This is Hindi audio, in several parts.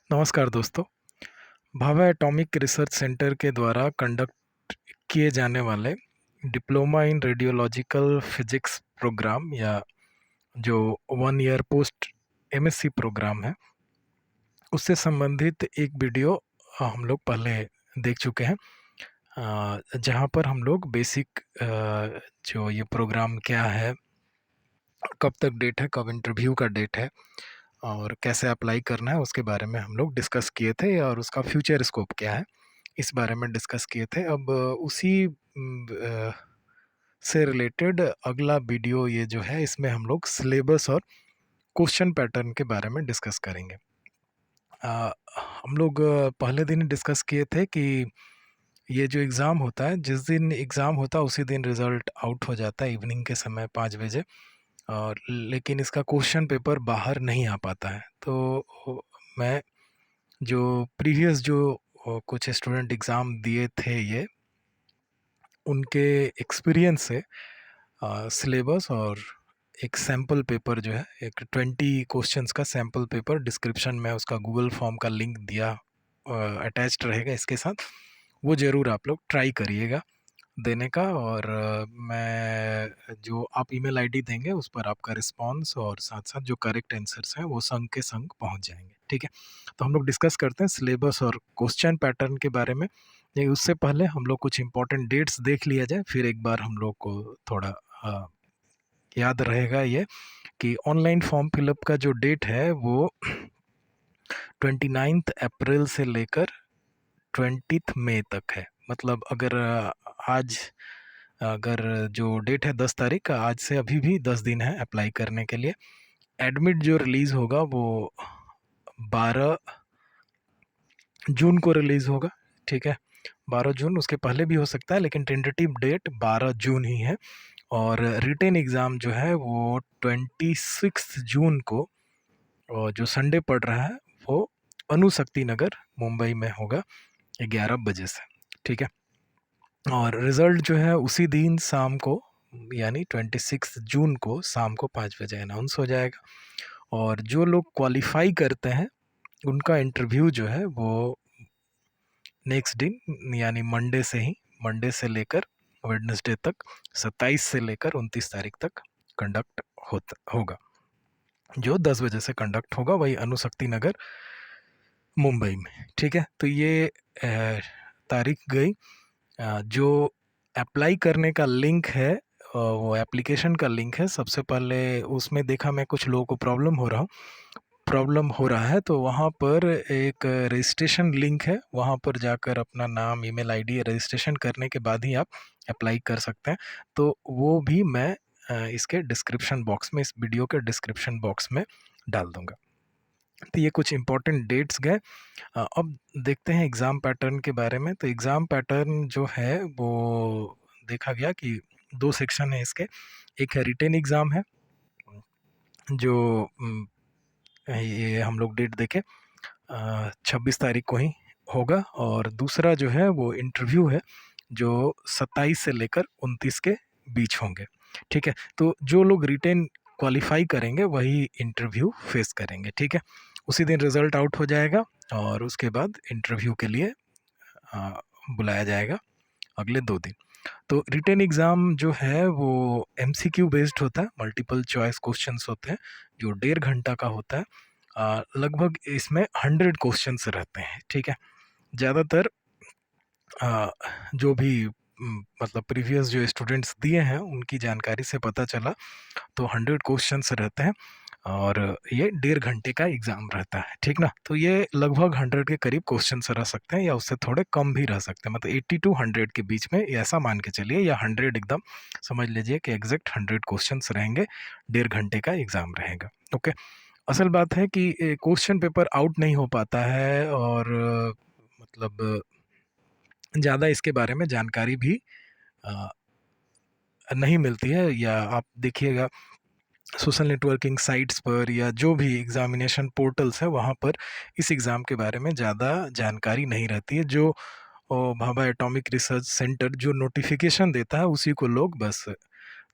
नमस्कार दोस्तों। भाभा एटॉमिक रिसर्च सेंटर के द्वारा कंडक्ट किए जाने वाले diploma in radiological physics programme या जो 1 ईयर पोस्ट एमएससी प्रोग्राम है, उससे संबंधित एक वीडियो हम लोग पहले देख चुके हैं, जहाँ पर हम लोग बेसिक जो ये प्रोग्राम क्या है, कब तक डेट है, कब इंटरव्यू का डेट है और कैसे अप्लाई करना है, उसके बारे में हम लोग डिस्कस किए थे और उसका फ्यूचर स्कोप क्या है, इस बारे में डिस्कस किए थे। अब उसी से रिलेटेड अगला वीडियो ये जो है, इसमें हम लोग सिलेबस और क्वेश्चन पैटर्न के बारे में डिस्कस करेंगे। हम लोग पहले दिन डिस्कस किए थे कि ये जो एग्ज़ाम होता है, जिस दिन एग्ज़ाम होता है उसी दिन रिज़ल्ट आउट हो जाता है इवनिंग के समय 5 बजे, और लेकिन इसका क्वेश्चन पेपर बाहर नहीं आ पाता है। तो मैं जो प्रीवियस जो कुछ स्टूडेंट एग्ज़ाम दिए थे ये, उनके एक्सपीरियंस से सिलेबस और एक सैम्पल पेपर जो है, एक 20 क्वेश्चंस का सैम्पल पेपर, डिस्क्रिप्शन में उसका गूगल फॉर्म का लिंक दिया अटैच्ड रहेगा इसके साथ, वो ज़रूर आप लोग ट्राई करिएगा देने का। और मैं जो आप ईमेल आईडी देंगे उस पर आपका रिस्पॉन्स और साथ साथ जो करेक्ट आंसर्स हैं वो संग के संग पहुंच जाएंगे। ठीक है, तो हम लोग डिस्कस करते हैं सिलेबस और क्वेश्चन पैटर्न के बारे में। नहीं, उससे पहले हम लोग कुछ इंपॉर्टेंट डेट्स देख लिया जाए, फिर एक बार हम लोग को थोड़ा याद रहेगा ये कि ऑनलाइन फॉर्म फिलअप का जो डेट है वो 29 अप्रैल से लेकर 20 मई तक है। मतलब अगर आज अगर जो डेट है 10 तारीख, आज से अभी भी 10 दिन है अप्लाई करने के लिए। एडमिट जो रिलीज़ होगा वो 12 जून को रिलीज़ होगा। ठीक है, 12 जून, उसके पहले भी हो सकता है लेकिन टेंटेटिव डेट 12 जून ही है। और रिटेन एग्ज़ाम जो है वो 26 जून को, और जो संडे पड़ रहा है वो अणुशक्ति नगर मुंबई में होगा 11 बजे से। ठीक है, और रिज़ल्ट जो है उसी दिन शाम को, यानी 26 जून को शाम को 5 बजे अनाउंस हो जाएगा। और जो लोग क्वालिफाई करते हैं उनका इंटरव्यू जो है वो नेक्स्ट दिन, यानी मंडे से लेकर वेडनेसडे तक, 27 से लेकर 29 तारीख तक कंडक्ट होगा, जो 10 बजे से कंडक्ट होगा, वही अणुशक्ति नगर मुंबई में। ठीक है, तो ये तारीख गई। जो अप्लाई करने का लिंक है, वो एप्लीकेशन का लिंक है। सबसे पहले उसमें देखा मैं कुछ लोगों को प्रॉब्लम हो रहा है, तो वहाँ पर एक रजिस्ट्रेशन लिंक है, वहाँ पर जाकर अपना नाम, ईमेल आईडी रजिस्ट्रेशन करने के बाद ही आप अप्लाई कर सकते हैं। तो वो भी मैं इसके डिस्क्रिप्शन बॉक्स में, इस वीडियो के डिस्क्रिप्शन बॉक्स में डाल दूंगा। तो ये कुछ इंपॉर्टेंट डेट्स गए। अब देखते हैं एग्ज़ाम पैटर्न के बारे में। तो एग्ज़ाम पैटर्न जो है वो देखा गया कि 2 सेक्शन है इसके। एक है रिटेन एग्ज़ाम है, जो ये हम लोग डेट देखे 26 तारीख को ही होगा। और दूसरा जो है वो इंटरव्यू है, जो 27 से लेकर 29 के बीच होंगे। ठीक है, तो जो लोग रिटेन क्वालिफाई करेंगे वही इंटरव्यू फेस करेंगे। ठीक है, उसी दिन रिजल्ट आउट हो जाएगा और उसके बाद इंटरव्यू के लिए अ, बुलाया जाएगा अगले 2 दिन। तो रिटेन एग्ज़ाम जो है वो एमसीक्यू बेस्ड होता है, मल्टीपल चॉइस क्वेश्चंस होते हैं, जो 1.5 घंटा का होता है। लगभग इसमें 100 क्वेश्चंस रहते हैं। ठीक है, ज़्यादातर जो भी मतलब प्रीवियस जो स्टूडेंट्स दिए हैं उनकी जानकारी से पता चला, तो 100 क्वेश्चंस रहते हैं और ये 1.5 घंटे का एग्ज़ाम रहता है। ठीक ना, तो ये लगभग 100 के करीब क्वेश्चंस रह सकते हैं या उससे थोड़े कम भी रह सकते हैं, मतलब 80 टू 100 के बीच में, ऐसा मान के चलिए, या 100 एकदम समझ लीजिए कि एग्जैक्ट 100 क्वेश्चंस रहेंगे, 1.5 घंटे का एग्ज़ाम रहेगा। ओके, असल बात है कि क्वेश्चन पेपर आउट नहीं हो पाता है और मतलब ज़्यादा इसके बारे में जानकारी भी अ, नहीं मिलती है। या आप देखिएगा सोशल नेटवर्किंग साइट्स पर या जो भी एग्जामिनेशन पोर्टल्स है वहाँ पर इस एग्ज़ाम के बारे में ज़्यादा जानकारी नहीं रहती है। जो भाभा एटॉमिक रिसर्च सेंटर जो नोटिफिकेशन देता है उसी को लोग बस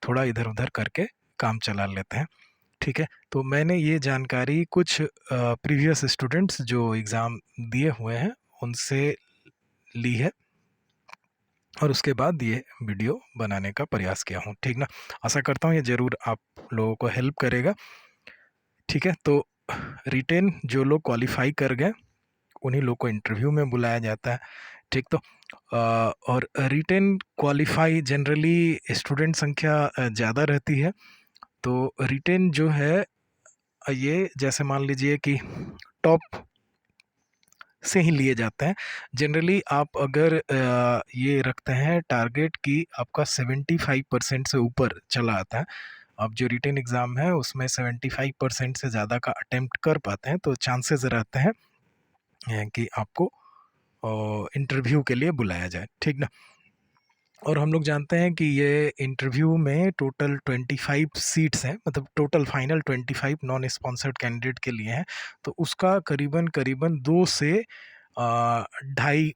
थोड़ा इधर उधर करके काम चला लेते हैं। ठीक है? तो मैंने ये जानकारी कुछ प्रीवियस स्टूडेंट्स जो एग्ज़ाम दिए हुए हैं, उनसे ली है और उसके बाद ये वीडियो बनाने का प्रयास किया हूँ, ठीक ना? आशा करता हूँ ये ज़रूर आप लोगों को हेल्प करेगा, ठीक है? तो रिटेन जो लोग क्वालिफ़ाई कर गए, उन्हीं लोग को इंटरव्यू में बुलाया जाता है, ठीक? तो और रिटेन क्वालिफ़ाई जनरली स्टूडेंट संख्या ज़्यादा रहती है, तो रिटेन जो है ये जैसे मान लीजिए कि टॉप से ही लिए जाते हैं। जनरली आप अगर ये रखते हैं टारगेट कि आपका 75% से ऊपर चला आता है, अब जो रिटेन एग्ज़ाम है उसमें 75% से ज़्यादा का अटेम्प्ट कर पाते हैं, तो चांसेस रहते हैं कि आपको इंटरव्यू के लिए बुलाया जाए, ठीक ना? और हम लोग जानते हैं कि ये इंटरव्यू में टोटल 25 सीट्स हैं, मतलब total final 25 non sponsored candidate के लिए हैं, तो उसका करीबन 2 से 2.5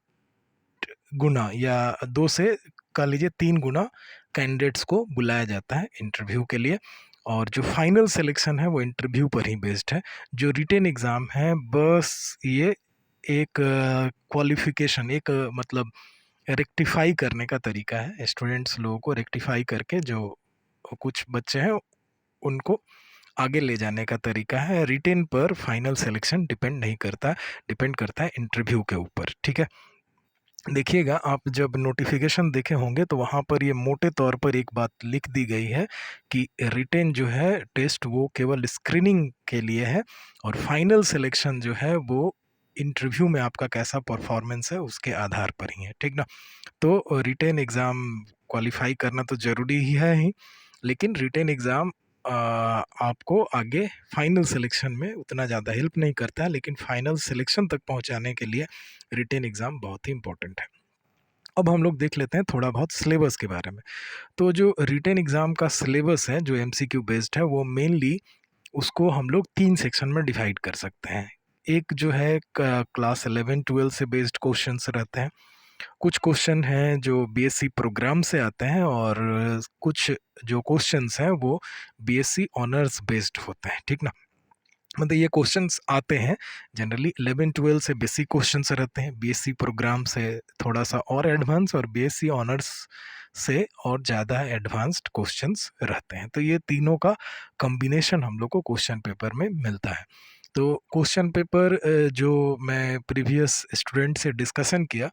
गुना या 2 से कह लीजिए 3 गुना कैंडिडेट्स को बुलाया जाता है इंटरव्यू के लिए, और जो फाइनल सिलेक्शन है वो इंटरव्यू पर ही बेस्ड है। जो रिटेन एग्ज़ाम है बस ये एक क्वालिफ़िकेशन, एक मतलब रेक्टिफ़ाई करने का तरीका है, स्टूडेंट्स लोगों को रेक्टिफ़ाई करके जो कुछ बच्चे हैं उनको आगे ले जाने का तरीका है। रिटेन पर फाइनल सिलेक्शन डिपेंड नहीं करता, डिपेंड करता है इंटरव्यू के ऊपर, ठीक है? देखिएगा, आप जब नोटिफिकेशन देखे होंगे तो वहाँ पर ये मोटे तौर पर एक बात लिख दी गई है कि रिटेन जो है टेस्ट वो केवल स्क्रीनिंग के लिए है, और फाइनल सिलेक्शन जो है वो इंटरव्यू में आपका कैसा परफॉर्मेंस है उसके आधार पर ही है, ठीक ना? तो रिटेन एग्ज़ाम क्वालिफाई करना तो ज़रूरी ही है ही, लेकिन रिटेन एग्ज़ाम आपको आगे फाइनल सिलेक्शन में उतना ज़्यादा हेल्प नहीं करता है, लेकिन फाइनल सिलेक्शन तक पहुंचाने के लिए रिटेन एग्ज़ाम बहुत ही इंपॉर्टेंट है। अब हम लोग देख लेते हैं थोड़ा बहुत सिलेबस के बारे में। तो जो रिटेन एग्ज़ाम का सिलेबस है जो एमसीक्यू बेस्ड है, वो मेनली उसको हम लोग 3 सेक्शन में डिवाइड कर सकते हैं। एक जो है क्लास 11-12 से बेस्ड क्वेश्चंस रहते हैं, कुछ क्वेश्चन हैं जो बीएससी प्रोग्राम से आते हैं, और कुछ जो क्वेश्चंस हैं वो बीएससी ऑनर्स बेस्ड होते हैं, ठीक ना? मतलब ये क्वेश्चंस आते हैं जनरली 11-12 से बेसिक क्वेश्चंस रहते हैं, बीएससी प्रोग्राम से थोड़ा सा और एडवांस, और बीएससी ऑनर्स से और ज़्यादा एडवांस्ड क्वेश्चंस रहते हैं। तो ये तीनों का कॉम्बिनेशन हम लोग को क्वेश्चन पेपर में मिलता है। तो क्वेश्चन पेपर जो मैं प्रीवियस स्टूडेंट से डिस्कशन किया,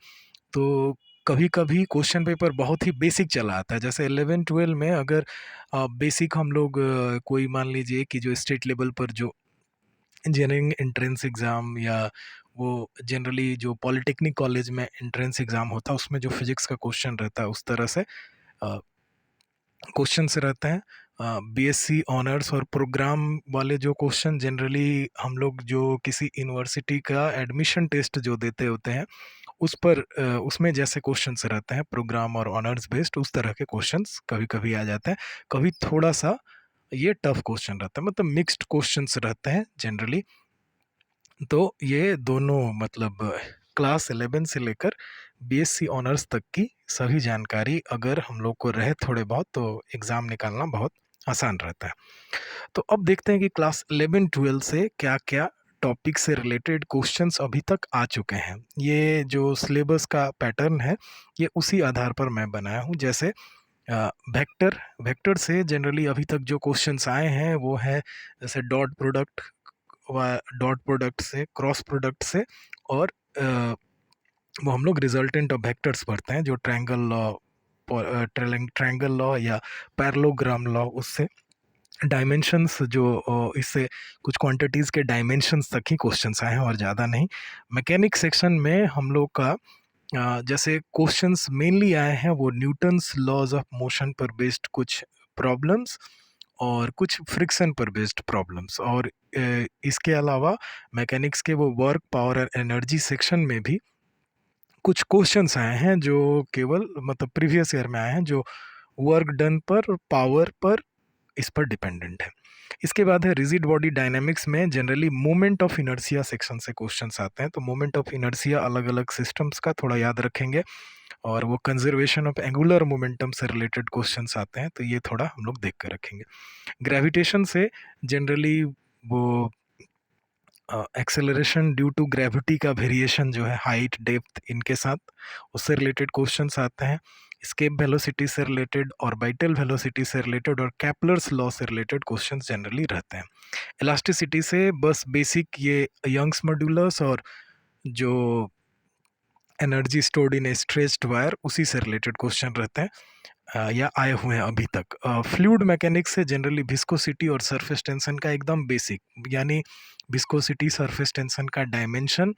तो कभी-कभी क्वेश्चन पेपर बहुत ही बेसिक चला आता है। जैसे 11-12 में अगर बेसिक हम लोग कोई मान लीजिए कि जो स्टेट लेवल पर जो इंजीनियरिंग एंट्रेंस एग्ज़ाम, या वो जनरली जो पॉलिटेक्निक कॉलेज में एंट्रेंस एग्ज़ाम होता है उसमें जो फिज़िक्स का क्वेश्चन रहता है, उस तरह से क्वेश्चंस रहते हैं। बीएससी ऑनर्स और प्रोग्राम वाले जो क्वेश्चन जनरली हम लोग जो किसी यूनिवर्सिटी का एडमिशन टेस्ट जो देते होते हैं, उस पर उसमें जैसे क्वेश्चंस रहते हैं प्रोग्राम और ऑनर्स बेस्ड, उस तरह के क्वेश्चंस कभी-कभी आ जाते हैं। कभी थोड़ा-सा ये टफ क्वेश्चन रहता है, मतलब मिक्स्ड क्वेश्चंस रहते हैं जनरली। तो ये दोनों मतलब क्लास 11 से लेकर बीएससी ऑनर्स तक की सभी जानकारी अगर हम लोग को रहे थोड़े बहुत, तो एग्ज़ाम निकालना बहुत आसान रहता है। तो अब देखते हैं कि क्लास 11-12 से क्या-क्या टॉपिक से रिलेटेड क्वेश्चंस अभी तक आ चुके हैं। ये जो सिलेबस का पैटर्न है, ये उसी आधार पर मैं बनाया हूँ। जैसे वेक्टर से जनरली अभी तक जो क्वेश्चंस आए हैं वो है जैसे डॉट प्रोडक्ट से, क्रॉस प्रोडक्ट से, और वो हम लोग रिजल्टेंट ऑफ वेक्टर्स पढ़ते हैं, जो ट्रायंगल लॉ या पैरेललोग्राम लॉ, उससे डायमेंशंस जो इससे कुछ क्वांटिटीज़ के डायमेंशंस तक ही क्वेश्चंस आए हैं और ज़्यादा नहीं। मैकेनिक्स सेक्शन में हम लोग का जैसे क्वेश्चंस मेनली आए हैं वो न्यूटन्स लॉज ऑफ मोशन पर बेस्ड कुछ प्रॉब्लम्स, और कुछ फ्रिक्शन पर बेस्ड प्रॉब्लम्स, और इसके अलावा मैकेनिक्स के वो वर्क, पावर और एनर्जी सेक्शन में भी कुछ क्वेश्चंस आए हैं जो केवल मतलब प्रीवियस ईयर में आए हैं, जो वर्क डन पर, पावर पर, इस पर डिपेंडेंट है। इसके बाद है रिजिड बॉडी डायनामिक्स में generally moment of inertia section से क्वेश्चंस आते हैं। तो मोमेंट ऑफ इनर्शिया अलग अलग सिस्टम्स का थोड़ा याद रखेंगे। और वो कंजर्वेशन ऑफ एंगुलर मोमेंटम से रिलेटेड क्वेश्चंस आते हैं, तो ये थोड़ा हम लोग देख कर रखेंगे। ग्रेविटेशन से जनरली वो एक्सेलरेशन ड्यू टू ग्रेविटी का वेरिएशन जो है हाइट डेप्थ इनके साथ, उससे रिलेटेड क्वेश्चंस आते हैं। स्केप वेलोसिटी से रिलेटेड, ऑर्बिटल वेलोसिटी से रिलेटेड और कैपलर्स लॉ से रिलेटेड क्वेश्चंस जनरली रहते हैं। इलास्टिसिटी से बस बेसिक ये यंग्स मॉड्यूलस और जो energy stored in A stretched wire उसी से रिलेटेड क्वेश्चन रहते हैं या आए हुए हैं अभी तक। फ्लूइड मैकेनिक्स से जनरली विस्कोसिटी और सरफेस टेंशन का एकदम बेसिक, यानी विस्कोसिटी सरफेस टेंशन का डायमेंशन,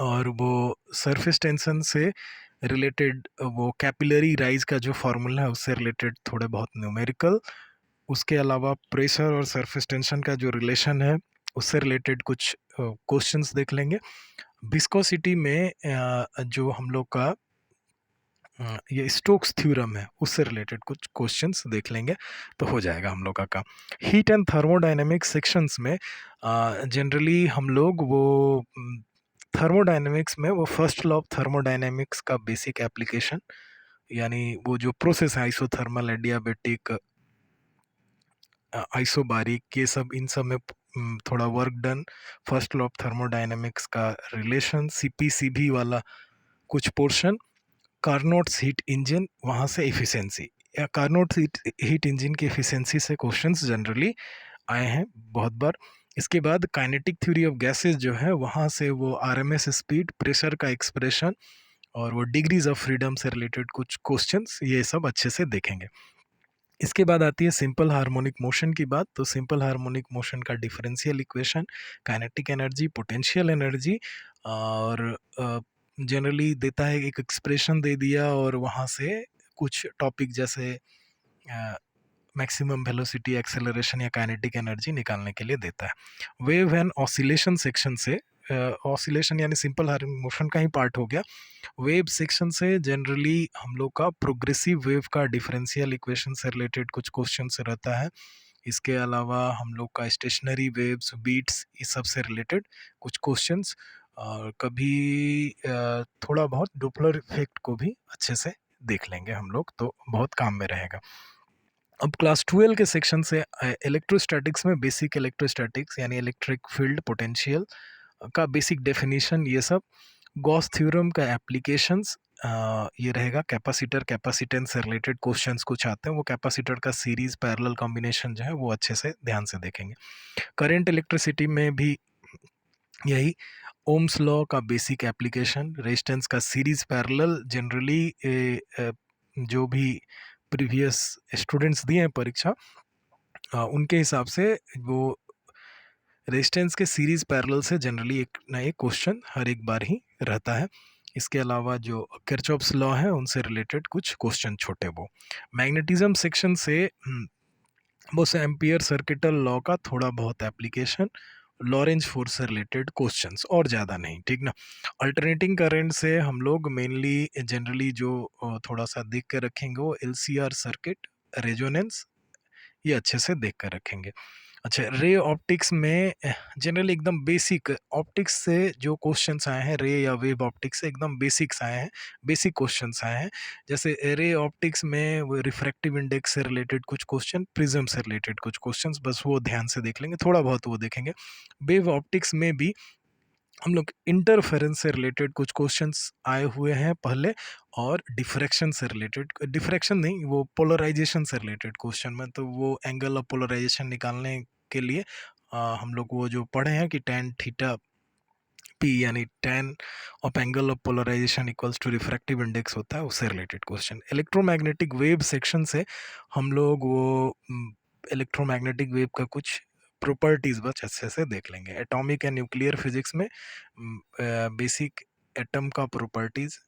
और वो सरफेस टेंशन से रिलेटेड वो कैपिलरी राइज का जो फॉर्मूला है उससे रिलेटेड थोड़े बहुत न्यूमेरिकल। उसके अलावा प्रेशर और सरफेस टेंशन का जो रिलेशन है उससे रिलेटेड कुछ क्वेश्चंस देख लेंगे। विस्कोसिटी में जो हम लोग का ये स्टोक्स थ्योरम है उससे रिलेटेड कुछ क्वेश्चंस देख लेंगे तो हो जाएगा हम लोग का काम। हीट एंड थर्मोडायनेमिक्स सेक्शंस में जनरली हम लोग वो थर्मोडायनेमिक्स में वो फर्स्ट लॉ ऑफ थर्मोडायनेमिक्स का बेसिक एप्लीकेशन, यानी वो जो प्रोसेस है आइसोथर्मल, एडियाबेटिक, आइसोबारिक, ये सब इन सब में थोड़ा work done. First law of thermodynamics का रिलेशन, सीपीसीबी वाला कुछ पोर्शन, कार्नोट्स हीट इंजन, वहाँ से एफिशिएंसी या कार्नोट्स हीट इंजन की एफिशिएंसी से क्वेश्चंस जनरली आए हैं बहुत बार। इसके बाद काइनेटिक थ्योरी ऑफ गैसेस जो है वहाँ से वो आरएमएस स्पीड, प्रेशर का एक्सप्रेशन और वो डिग्रीज ऑफ फ्रीडम से रिलेटेड कुछ क्वेश्चंस, ये सब अच्छे से देखेंगे। इसके बाद आती है सिंपल हार्मोनिक मोशन की बात। तो सिंपल हार्मोनिक मोशन का differential equation, kinetic energy, potential energy, और जनरली देता है एक एक्सप्रेशन दे दिया और वहाँ से कुछ टॉपिक जैसे मैक्सिमम वेलोसिटी, एक्सेलरेशन या काइनेटिक एनर्जी निकालने के लिए देता है। वेव एंड ऑसिलेशन सेक्शन से, ऑसिलेशन यानी सिंपल हार्मोनिक मोशन का ही पार्ट हो गया। वेव सेक्शन से जनरली हम लोग का प्रोग्रेसिव वेव का डिफरेंशियल इक्वेशन से रिलेटेड कुछ क्वेश्चन रहता है। इसके अलावा हम लोग का स्टेशनरी वेव्स, बीट्स, इस सब से रिलेटेड कुछ क्वेश्चंस, और कभी थोड़ा बहुत डोपलर इफेक्ट को भी अच्छे से देख लेंगे हम लोग, तो बहुत काम में रहेगा। अब क्लास 12 के सेक्शन से इलेक्ट्रोस्टैटिक्स में बेसिक इलेक्ट्रोस्टैटिक्स यानी इलेक्ट्रिक फील्ड पोटेंशियल का बेसिक डेफिनेशन, ये सब गॉस थ्योरम का एप्लीकेशंस, ये रहेगा। कैपेसिटर कैपेसिटेंस से रिलेटेड क्वेश्चंस कुछ आते हैं, वो कैपेसिटर का सीरीज पैरेलल कॉम्बिनेशन जो है वो अच्छे से ध्यान से देखेंगे। करंट इलेक्ट्रिसिटी में भी यही ओम्स लॉ का बेसिक एप्लीकेशन, रेजिस्टेंस का सीरीज पैरेलल, जनरली जो भी प्रीवियस स्टूडेंट्स दिए हैं परीक्षा उनके हिसाब से वो रेजिस्टेंस के सीरीज पैरेलल से जनरली एक ना एक क्वेश्चन हर एक बार ही रहता है। इसके अलावा जो किरचॉफ्स लॉ है उनसे रिलेटेड कुछ क्वेश्चन छोटे वो। मैग्नेटिज्म सेक्शन से वो से एम्पियर सर्किटल लॉ का थोड़ा बहुत एप्लीकेशन, लॉरेंज फोर्स से रिलेटेड क्वेश्चंस, और ज़्यादा नहीं, ठीक ना। अल्टरनेटिंग करंट से हम लोग मेनली जनरली जो थोड़ा सा देख कर रखेंगे वो एलसीआर सर्किट, रेजोनेंस, ये अच्छे से देख कर रखेंगे। अच्छा, रे ऑप्टिक्स में जनरली एकदम बेसिक ऑप्टिक्स से जो क्वेश्चंस आए हैं, रे या वेव ऑप्टिक्स से एकदम बेसिक्स आए हैं, बेसिक क्वेश्चंस आए हैं। जैसे रे ऑप्टिक्स में वो रिफ्रैक्टिव इंडेक्स से रिलेटेड कुछ क्वेश्चन, प्रिज्म से रिलेटेड कुछ क्वेश्चंस, बस वो ध्यान से देख लेंगे, थोड़ा बहुत वो देखेंगे। वेव ऑप्टिक्स में भी हम लोग इंटरफेरेंस से रिलेटेड कुछ क्वेश्चंस आए हुए हैं पहले, और डिफ्रैक्शन से रिलेटेड, डिफ्रैक्शन नहीं, वो पोलराइजेशन से रिलेटेड क्वेश्चन में, तो वो एंगल ऑफ पोलराइजेशन निकालने के लिए हम लोग वो जो पढ़े हैं कि tan थीटा पी यानी tan of angle of polarisation equals to refractive index होता है, उससे related question. Electromagnetic wave section से हम लोग वो इलेक्ट्रोमैग्नेटिक वेव का कुछ प्रॉपर्टीज बस अच्छे से देख लेंगे। एटॉमिक एंड न्यूक्लियर फिजिक्स में बेसिक एटम का प्रॉपर्टीज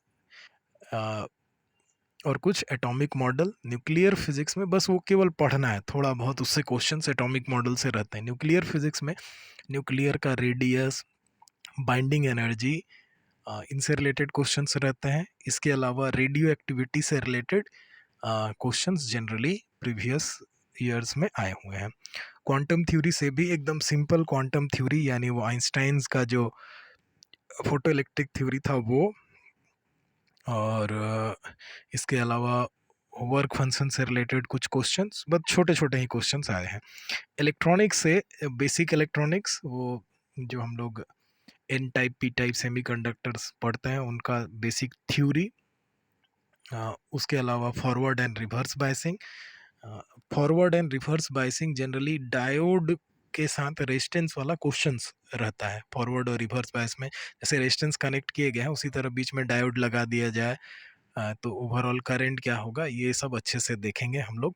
और कुछ एटॉमिक मॉडल। न्यूक्लियर फिजिक्स में बस वो केवल पढ़ना है, थोड़ा बहुत उससे क्वेश्चंस एटॉमिक मॉडल से रहते हैं। न्यूक्लियर फिजिक्स में न्यूक्लियर का रेडियस, बाइंडिंग एनर्जी, इनसे रिलेटेड क्वेश्चंस रहते हैं। इसके अलावा रेडियो एक्टिविटी से related questions generally previous years में आए हुए हैं। क्वांटम थ्योरी से भी एकदम सिंपल क्वांटम थ्योरी, यानी वो आइंस्टाइन्स का जो फोटो इलेक्ट्रिक थ्योरी था वो, और इसके अलावा वर्क फंक्शन से रिलेटेड कुछ क्वेश्चंस, बस छोटे-छोटे ही क्वेश्चंस आए हैं। इलेक्ट्रॉनिक्स से बेसिक इलेक्ट्रॉनिक्स, वो जो हम लोग n type, p type semiconductors पढ़ते हैं, उनका बेसिक थ्योरी। उसके अलावा forward and reverse biasing. Forward and reverse biasing generally diode के साथ रेजिस्टेंस वाला क्वेश्चंस रहता है। फॉरवर्ड और रिवर्स बायस में जैसे रेजिस्टेंस कनेक्ट किए गए हैं, उसी तरह बीच में डायोड लगा दिया जाए तो ओवरऑल करंट क्या होगा, ये सब अच्छे से देखेंगे हम लोग।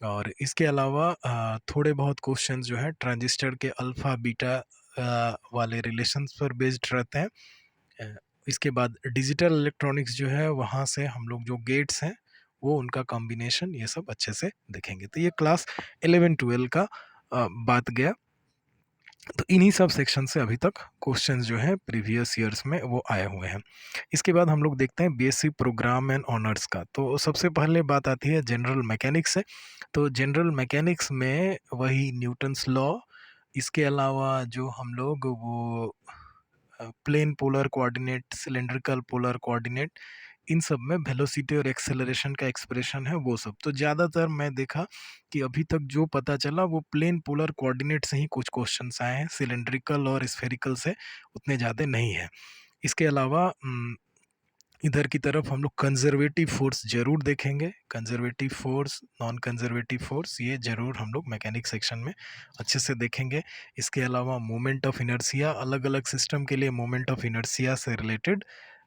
और इसके अलावा थोड़े बहुत क्वेश्चंस जो है ट्रांजिस्टर के अल्फा बीटा वाले रिलेशंस पर बेस्ड रहते हैं। अ, इसके बाद डिजिटल इलेक्ट्रॉनिक्स जो है, वहाँ से हम लोग जो गेट्स हैं, वो उनका कॉम्बिनेशन, ये सब अच्छे से देखेंगे। तो ये क्लास 11-12 का बात गया। तो इन्हीं सब सेक्शन से अभी तक क्वेश्चंस जो है प्रीवियस ईयर्स में वो आए हुए हैं। इसके बाद हम लोग देखते हैं बीएससी प्रोग्राम एंड ऑनर्स का। तो सबसे पहले बात आती है जनरल मैकेनिक्स से। तो जनरल मैकेनिक्स में वही न्यूटन्स लॉ, इसके अलावा जो हम लोग वो plane polar coordinate, cylindrical polar coordinate, इन सब में वेलोसिटी और एक्सेलरेशन का एक्सप्रेशन है, वो सब। तो ज़्यादातर मैं देखा कि अभी तक जो पता चला वो प्लेन पोलर कोऑर्डिनेट से ही कुछ क्वेश्चंस आए हैं, सिलेंड्रिकल और स्फेरिकल से उतने ज़्यादा नहीं है। इसके अलावा इधर की तरफ हम लोग कंजर्वेटिव फोर्स जरूर देखेंगे। Conservative force, non conservative force, ये जरूर हम लोग मैकेनिक सेक्शन में अच्छे से देखेंगे। इसके अलावा मोमेंट ऑफ इनर्शिया, अलग अलग सिस्टम के लिए मोमेंट ऑफ इनर्शिया से रिलेटेड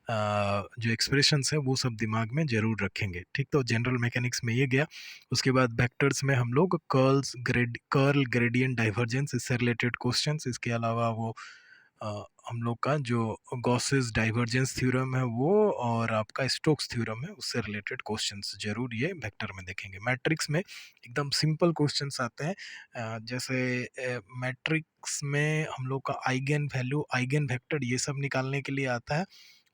जो एक्सप्रेशंस है वो सब दिमाग में जरूर रखेंगे। ठीक, तो जनरल मैकेनिक्स में ये गया। उसके बाद वेक्टर्स में हम लोग कर्ल, ग्रेडियंट, डाइवर्जेंस, इससे रिलेटेड क्वेश्चंस। इसके अलावा वो हम लोग का जो गॉसेस डाइवर्जेंस थ्योरम है वो, और आपका स्टोक्स थ्योरम है, उससे रिलेटेड क्वेश्चंस जरूर ये वेक्टर में देखेंगे। मैट्रिक्स में एकदम सिंपल क्वेश्चंस आते हैं, जैसे मैट्रिक्स में हम लोग का आइगन वैल्यू, आइगन वेक्टर, ये सब निकालने के लिए आता है।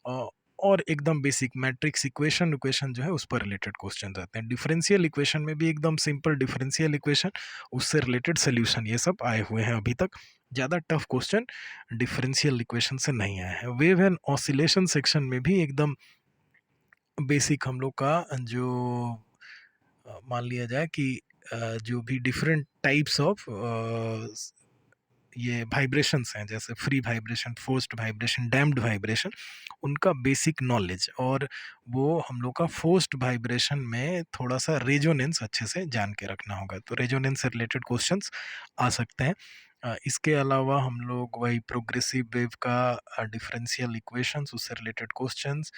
औ और एकदम बेसिक मैट्रिक्स इक्वेशन इक्वेशन जो है उस पर रिलेटेड क्वेश्चन आते हैं। डिफरेंशियल इक्वेशन में भी एकदम सिंपल डिफरेंशियल इक्वेशन, उससे रिलेटेड सोल्यूशन, ये सब आए हुए हैं अभी तक। ज़्यादा टफ क्वेश्चन डिफरेंशियल इक्वेशन से नहीं आया है। वेव एंड ऑसिलेशन सेक्शन में भी एकदम बेसिक हम लोग का जो मान लिया जाए कि जो भी डिफरेंट टाइप्स ऑफ ये वाइब्रेशंस हैं, जैसे free vibration, forced vibration, damped vibration, उनका बेसिक नॉलेज, और वो हम लोग का फोर्स्ड वाइब्रेशन में थोड़ा सा रेजोनेंस अच्छे से जान के रखना होगा। तो रेजोनेंस से रिलेटेड क्वेश्चंस आ सकते हैं। इसके अलावा हम लोग वही प्रोग्रेसिव वेव का डिफरेंशियल इक्वेशंस, उससे रिलेटेड क्वेश्चंस,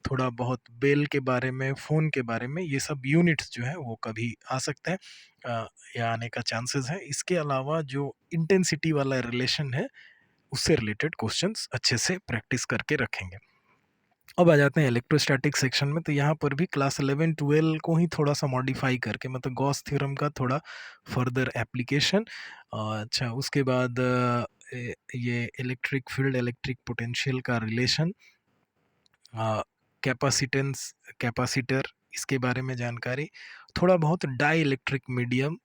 थोड़ा बहुत बेल के बारे में, फ़ोन के बारे में, ये सब यूनिट्स जो है वो कभी आ सकते हैं या आने का चांसेस है। इसके अलावा जो इंटेंसिटी वाला रिलेशन है, उससे रिलेटेड क्वेश्चंस अच्छे से प्रैक्टिस करके रखेंगे। अब आ जाते हैं इलेक्ट्रोस्टैटिक सेक्शन में। तो यहाँ पर भी क्लास 11-12 को ही थोड़ा सा मॉडिफाई करके, मतलब गॉस थ्योरम का थोड़ा फर्दर एप्लीकेशन। अच्छा, उसके बाद ये इलेक्ट्रिक फील्ड, इलेक्ट्रिक पोटेंशियल का रिलेशन, कैपेसिटेंस, कैपेसिटर, इसके बारे में जानकारी, थोड़ा बहुत dielectric medium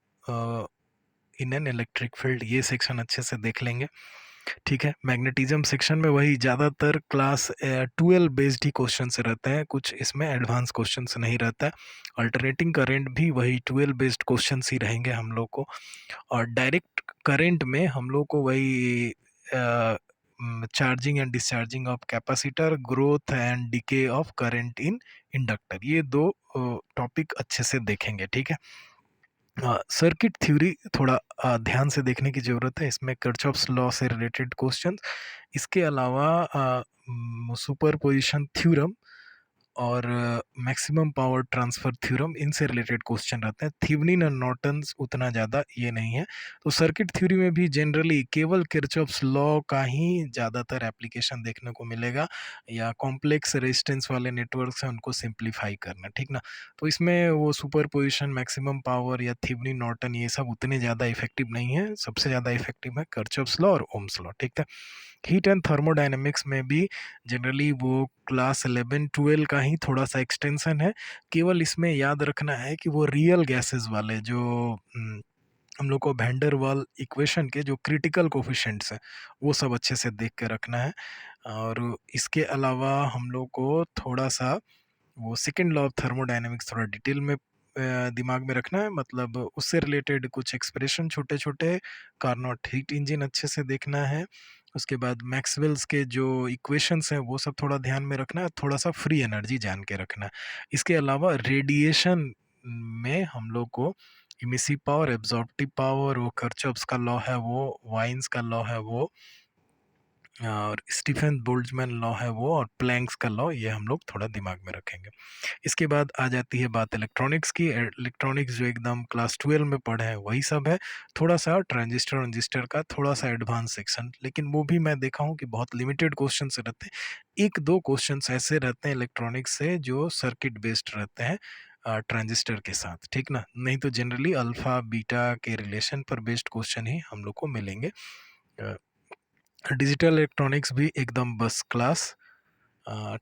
in an electric field, ये सेक्शन अच्छे से देख लेंगे। ठीक है, मैग्नेटिज्म सेक्शन में वही ज़्यादातर क्लास 12 बेस्ड ही क्वेश्चन रहते हैं, कुछ इसमें एडवांस क्वेश्चन नहीं रहता है। अल्टरनेटिंग करंट भी वही 12 बेस्ड क्वेश्चन ही रहेंगे हम लोग को। और डायरेक्ट करंट में हम लोग को वही charging and discharging of capacitor, growth and decay of current in inductor, ये दो टॉपिक अच्छे से देखेंगे। ठीक है, सर्किट थ्योरी थोड़ा ध्यान से देखने की ज़रूरत है, इसमें किरचॉफ्स लॉ से रिलेटेड क्वेश्चन। इसके अलावा सुपरपोजिशन थ्योरम और मैक्सिमम पावर ट्रांसफर थ्योरम, इनसे रिलेटेड क्वेश्चन रहते हैं। थेवेनिन और नॉर्टन्स उतना ज़्यादा ये नहीं है। तो सर्किट थ्योरी में भी जनरली केवल किरचॉफ्स लॉ का ही ज़्यादातर एप्लीकेशन देखने को मिलेगा, या कॉम्प्लेक्स रेजिस्टेंस वाले नेटवर्क्स हैं उनको सिंप्लीफाई करना। ठीक ना, तो इसमें वो सुपरपोजिशन, मैक्सिमम पावर या थेवेनिन नॉर्टन, ये सब उतने ज़्यादा इफेक्टिव नहीं है। सबसे ज़्यादा इफेक्टिव है किरचॉफ्स लॉ और ओम्स लॉ। ठीक है, हीट एंड थर्मोडायनेमिक्स में भी जनरली वो क्लास 11-12 का ही थोड़ा सा एक्सटेंशन है। केवल इसमें याद रखना है कि वो रियल गैसेस वाले जो हम लोग को वैन डर वाल इक्वेशन के जो क्रिटिकल कोफिशिएंट्स हैं वो सब अच्छे से देख के रखना है। और इसके अलावा हम लोग को थोड़ा सा वो सेकंड लॉ ऑफ थर्मोडायनेमिक्स थोड़ा डिटेल में दिमाग में रखना है, मतलब उससे रिलेटेड कुछ एक्सप्रेशन छोटे छोटे, कार्नोट हीट इंजन अच्छे से देखना है। उसके बाद मैक्सवेल्स के जो इक्वेशंस हैं वो सब थोड़ा ध्यान में रखना है, थोड़ा सा फ्री एनर्जी जान के रखना है। इसके अलावा रेडिएशन में हम लोग को इमिसिव पावर, एब्जॉर्प्टिव पावर, वो कर्चॉफ्स का लॉ है वो, वाइन्स का लॉ है वो, और स्टीफन बोल्ट्जमैन लॉ है वो, और प्लैंक्स का लॉ, ये हम लोग थोड़ा दिमाग में रखेंगे। इसके बाद आ जाती है बात इलेक्ट्रॉनिक्स की। इलेक्ट्रॉनिक्स जो एकदम क्लास 12 में पढ़े हैं वही सब है, थोड़ा सा ट्रांजिस्टर रजिस्टर का थोड़ा सा एडवांस सेक्शन, लेकिन वो भी मैं देखा हूँ कि बहुत लिमिटेड क्वेश्चन रहते हैं। एक दो क्वेश्चन ऐसे रहते हैं इलेक्ट्रॉनिक्स से जो सर्किट बेस्ड रहते हैं ट्रांजिस्टर के साथ, ठीक ना, नहीं तो जनरली अल्फा बीटा के रिलेशन पर बेस्ड क्वेश्चन ही हम लोग को मिलेंगे। डिजिटल इलेक्ट्रॉनिक्स भी एकदम बस क्लास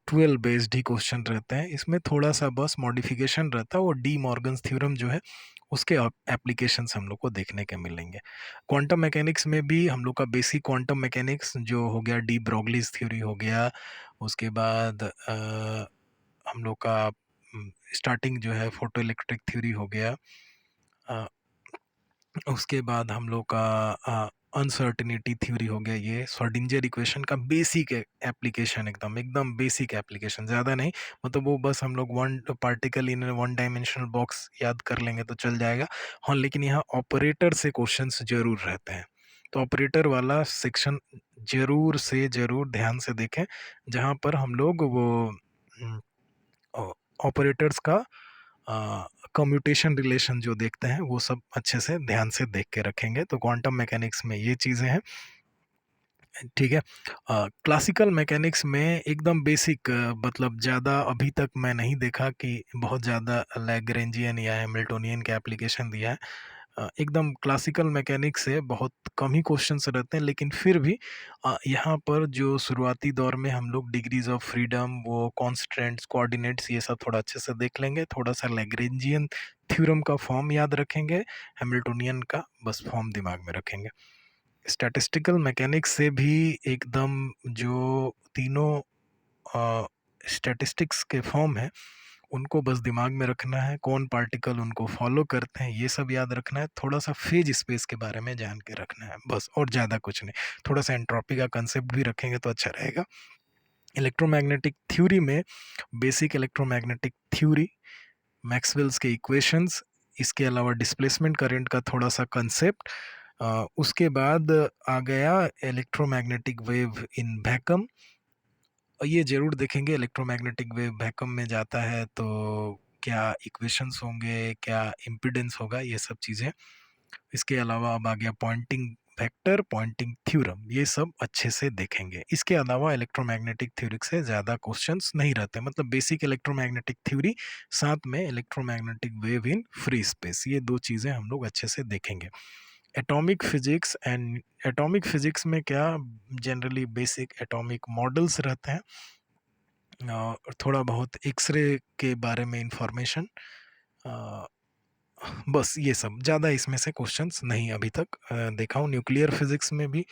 12 बेस्ड ही क्वेश्चन रहते हैं, इसमें थोड़ा सा बस मॉडिफिकेशन रहता है, वो डी मॉर्गन्स थ्योरम जो है उसके एप्लीकेशंस हम लोग को देखने के मिलेंगे। क्वांटम मैकेनिक्स में भी हम लोग का बेसिक क्वांटम मैकेनिक्स जो हो गया, डी ब्रोगलीज थ्योरी हो गया, उसके बाद हम लोग का स्टार्टिंग जो है फोटो इलेक्ट्रिक थ्योरी हो गया, अ, उसके बाद हम लोग का अनसर्टिनिटी थ्योरी हो गया, ये श्रोडिंगर इक्वेशन का बेसिक एप्लीकेशन, एकदम एकदम बेसिक एप्लीकेशन, ज़्यादा नहीं, मतलब वो बस हम लोग one particle in one dimensional box याद कर लेंगे तो चल जाएगा। हाँ, लेकिन यहाँ ऑपरेटर से क्वेश्चंस जरूर रहते हैं, तो ऑपरेटर वाला सेक्शन जरूर से जरूर ध्यान से देखें, जहाँ पर हम लोग वो ऑपरेटर्स का कम्यूटेशन रिलेशन जो देखते हैं वो सब अच्छे से ध्यान से देख के रखेंगे। तो क्वांटम मैकेनिक्स में ये चीज़ें हैं, ठीक है। क्लासिकल मैकेनिक्स में एकदम बेसिक, मतलब ज़्यादा अभी तक मैं नहीं देखा कि बहुत ज़्यादा लैग्रेंजियन या हैमिल्टोनियन के एप्लीकेशन दिया है। एकदम क्लासिकल मैकेनिक्स से बहुत कम ही क्वेश्चंस रहते हैं, लेकिन फिर भी यहाँ पर जो शुरुआती दौर में हम लोग डिग्रीज ऑफ फ्रीडम, वो कॉन्स्टेंट्स, कोऑर्डिनेट्स, ये सब थोड़ा अच्छे से देख लेंगे, थोड़ा सा लैग्रेंजियन थ्योरम का फॉर्म याद रखेंगे, हैमिल्टोनियन का बस फॉर्म दिमाग में रखेंगे। स्टैटिस्टिकल मैकेनिक्स से भी एकदम जो तीनों स्टैटिस्टिक्स के फॉर्म है उनको बस दिमाग में रखना है, कौन पार्टिकल उनको फॉलो करते हैं ये सब याद रखना है, थोड़ा सा फेज स्पेस के बारे में जान के रखना है बस, और ज़्यादा कुछ नहीं। थोड़ा सा एंट्रोपी का कंसेप्ट भी रखेंगे तो अच्छा रहेगा। इलेक्ट्रोमैग्नेटिक थ्योरी में बेसिक इलेक्ट्रोमैग्नेटिक थ्योरी, मैक्सवेल्स के इक्वेशंस, इसके अलावा डिस्प्लेसमेंट करंट का थोड़ा सा कंसेप्ट, उसके बाद आ गया इलेक्ट्रोमैग्नेटिक वेव इन वैक्यूम, ये ज़रूर देखेंगे इलेक्ट्रोमैग्नेटिक वेव वैक्यूम में जाता है तो क्या इक्वेशंस होंगे, क्या इम्पीडेंस होगा, ये सब चीज़ें। इसके अलावा अब आ गया पॉइंटिंग वेक्टर, पॉइंटिंग थ्योरम, ये सब अच्छे से देखेंगे। इसके अलावा इलेक्ट्रोमैग्नेटिक थ्योरी से ज़्यादा क्वेश्चंस नहीं रहते, मतलब बेसिक इलेक्ट्रोमैग्नेटिक थ्योरी साथ में electromagnetic wave in free space, ये दो चीज़ें हम लोग अच्छे से देखेंगे। Atomic physics and atomic physics में क्या जनरली बेसिक एटॉमिक मॉडल्स रहते हैं, और थोड़ा बहुत एक्सरे के बारे में इंफॉर्मेशन, बस ये सब, ज़्यादा इसमें से क्वेश्चंस नहीं अभी तक देखा हूँ। न्यूक्लियर फिजिक्स में भी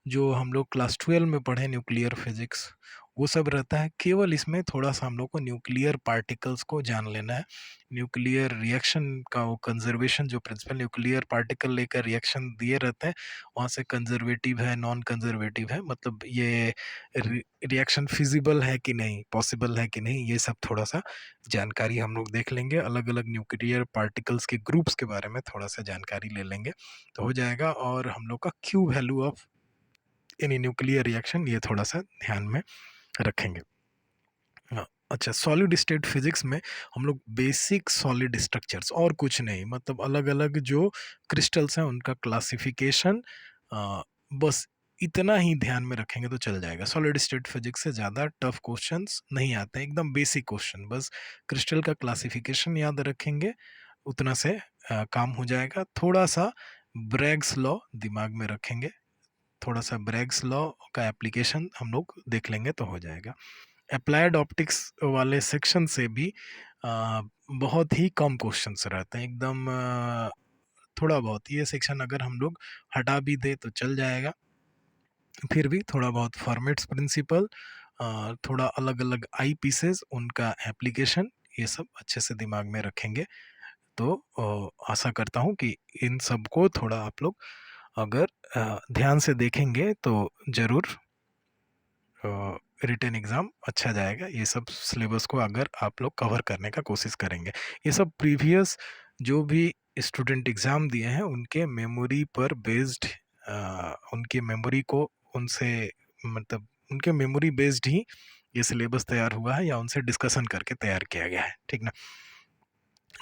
जो हम लोग क्लास 12 में पढ़े न्यूक्लियर फिजिक्स वो सब रहता है, केवल इसमें थोड़ा सा हम लोग को न्यूक्लियर पार्टिकल्स को जान लेना है, न्यूक्लियर रिएक्शन का वो कंजर्वेशन जो प्रिंसिपल न्यूक्लियर पार्टिकल लेकर रिएक्शन दिए रहते हैं, वहाँ से कंजर्वेटिव है, नॉन कंजर्वेटिव है, मतलब ये रिएक्शन फिजिबल है कि नहीं, पॉसिबल है कि नहीं, ये सब थोड़ा सा जानकारी हम लोग देख लेंगे। अलग अलग न्यूक्लियर पार्टिकल्स के ग्रुप्स के बारे में थोड़ा सा जानकारी ले लेंगे तो हो जाएगा। और हम लोग का Q value of any nuclear reaction ये थोड़ा सा ध्यान में रखेंगे। हाँ, अच्छा, सॉलिड स्टेट फिजिक्स में हम लोग बेसिक सॉलिड स्ट्रक्चर्स और कुछ नहीं, मतलब अलग अलग जो क्रिस्टल्स हैं उनका क्लासिफिकेशन, बस इतना ही ध्यान में रखेंगे तो चल जाएगा। सॉलिड स्टेट फिजिक्स से ज़्यादा टफ क्वेश्चंस नहीं आते हैं, एकदम बेसिक क्वेश्चन, बस क्रिस्टल का क्लासिफिकेशन याद रखेंगे, उतना से काम हो जाएगा। थोड़ा सा ब्रैग्स लॉ दिमाग में रखेंगे, थोड़ा सा ब्रैग्स लॉ का एप्लीकेशन हम लोग देख लेंगे तो हो जाएगा। अप्लाइड ऑप्टिक्स वाले सेक्शन से भी बहुत ही कम क्वेश्चंस रहते हैं, एकदम थोड़ा बहुत ये सेक्शन अगर हम लोग हटा भी दें तो चल जाएगा। फिर भी थोड़ा बहुत फॉर्मेट्स प्रिंसिपल, थोड़ा अलग-अलग आई पीसेस, उनका एप्लीकेशन, ये सब अच्छे से दिमाग में रखेंगे। तो आशा करता हूँ कि इन सब को थोड़ा आप लोग अगर ध्यान से देखेंगे तो ज़रूर रिटन एग्ज़ाम अच्छा जाएगा। ये सब सिलेबस को अगर आप लोग कवर करने का कोशिश करेंगे। ये सब प्रीवियस जो भी स्टूडेंट एग्ज़ाम दिए हैं उनके मेमोरी पर बेस्ड, उनकी मेमोरी को उनसे मतलब उनके मेमोरी बेस्ड ही ये सिलेबस तैयार हुआ है या उनसे डिस्कशन करके तैयार किया गया है, ठीक ना?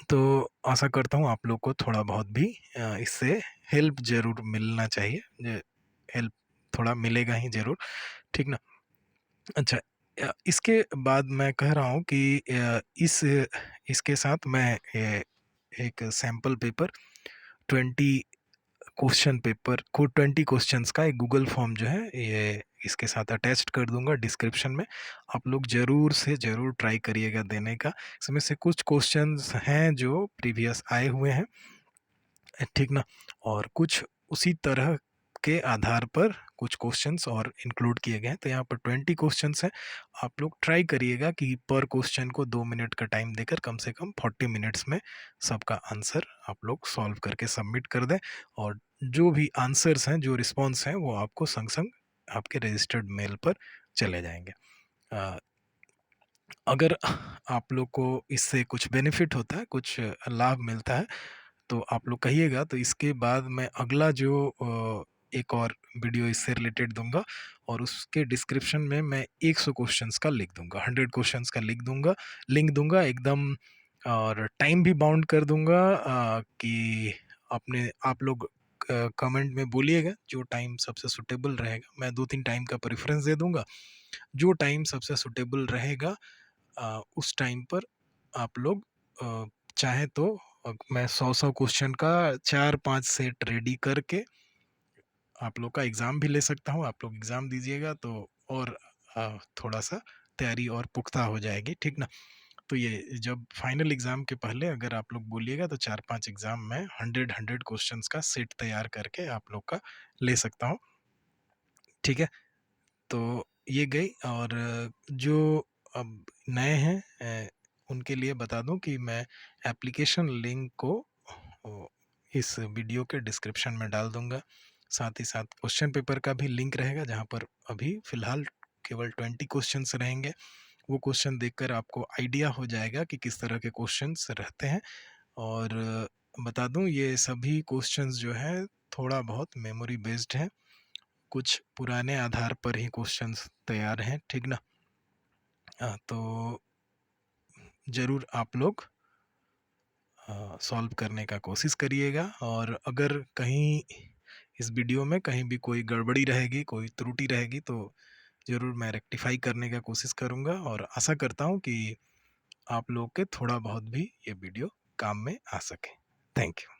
तो आशा करता हूँ आप लोग को थोड़ा बहुत भी इससे हेल्प ज़रूर मिलना चाहिए। हेल्प थोड़ा मिलेगा ही ज़रूर, ठीक ना? अच्छा, इसके बाद मैं कह रहा हूँ कि इसके साथ मैं एक सैंपल पेपर 20 क्वेश्चन पेपर को 20 क्वेश्चंस का एक गूगल फॉर्म जो है ये इसके साथ अटैच्ड कर दूंगा डिस्क्रिप्शन में। आप लोग ज़रूर से ज़रूर ट्राई करिएगा देने का। इसमें से कुछ क्वेश्चंस हैं जो प्रीवियस आए हुए हैं, ठीक ना? और कुछ उसी तरह के आधार पर कुछ क्वेश्चंस और इंक्लूड किए गए हैं। तो यहाँ पर 20 क्वेश्चंस हैं। आप लोग ट्राई करिएगा कि पर क्वेश्चन को 2 मिनट का टाइम देकर कम से कम 40 मिनट्स में सबका आंसर आप लोग सॉल्व करके सबमिट कर दें। और जो भी आंसर्स हैं, जो रिस्पॉन्स हैं, वो आपको संग-संग आपके रजिस्टर्ड मेल पर चले जाएँगे। अगर आप लोग को इससे कुछ बेनिफिट होता है, कुछ लाभ मिलता है, तो आप लोग कहिएगा। तो इसके बाद मैं अगला जो एक और वीडियो इससे रिलेटेड दूंगा और उसके डिस्क्रिप्शन में मैं 100 क्वेश्चंस का लिख दूंगा, 100 क्वेश्चंस का लिख दूंगा, लिंक दूंगा एकदम। और टाइम भी बाउंड कर दूंगा कि अपने आप लोग कमेंट में बोलिएगा जो टाइम सबसे सुटेबल रहेगा। मैं 2-3 टाइम का प्रेफरेंस दे दूंगा। जो टाइम सबसे सुटेबल रहेगा उस टाइम पर आप लोग चाहे तो मैं 100-100 क्वेश्चन का 4-5 सेट रेडी करके आप लोग का एग्ज़ाम भी ले सकता हूँ। आप लोग एग्ज़ाम दीजिएगा तो और थोड़ा-सा तैयारी और पुख्ता हो जाएगी, ठीक ना? तो ये जब फाइनल एग्ज़ाम के पहले अगर आप लोग बोलिएगा तो 4-5 एग्ज़ाम में 100 क्वेश्चंस का सेट तैयार करके आप लोग का ले सकता हूँ, ठीक है? तो ये गई। और जो अब नए हैं उनके लिए बता दूं कि मैं एप्लीकेशन लिंक को ओ, इस वीडियो के डिस्क्रिप्शन में डाल दूंगा। साथ ही साथ क्वेश्चन पेपर का भी लिंक रहेगा जहां पर अभी फ़िलहाल केवल 20 क्वेश्चंस रहेंगे। वो क्वेश्चन देखकर आपको आइडिया हो जाएगा कि किस तरह के क्वेश्चंस रहते हैं। और बता दूं ये सभी क्वेश्चंस जो है थोड़ा बहुत मेमोरी बेस्ड है, कुछ पुराने आधार पर ही क्वेश्चंस तैयार हैं, ठीक ना? तो ज़रूर आप लोग सॉल्व करने का कोशिश करिएगा। और अगर कहीं इस वीडियो में कहीं भी कोई गड़बड़ी रहेगी, कोई त्रुटि रहेगी तो ज़रूर मैं रेक्टिफाई करने का कोशिश करूँगा। और आशा करता हूँ कि आप लोग के थोड़ा बहुत भी ये वीडियो काम में आ सके। Thank you.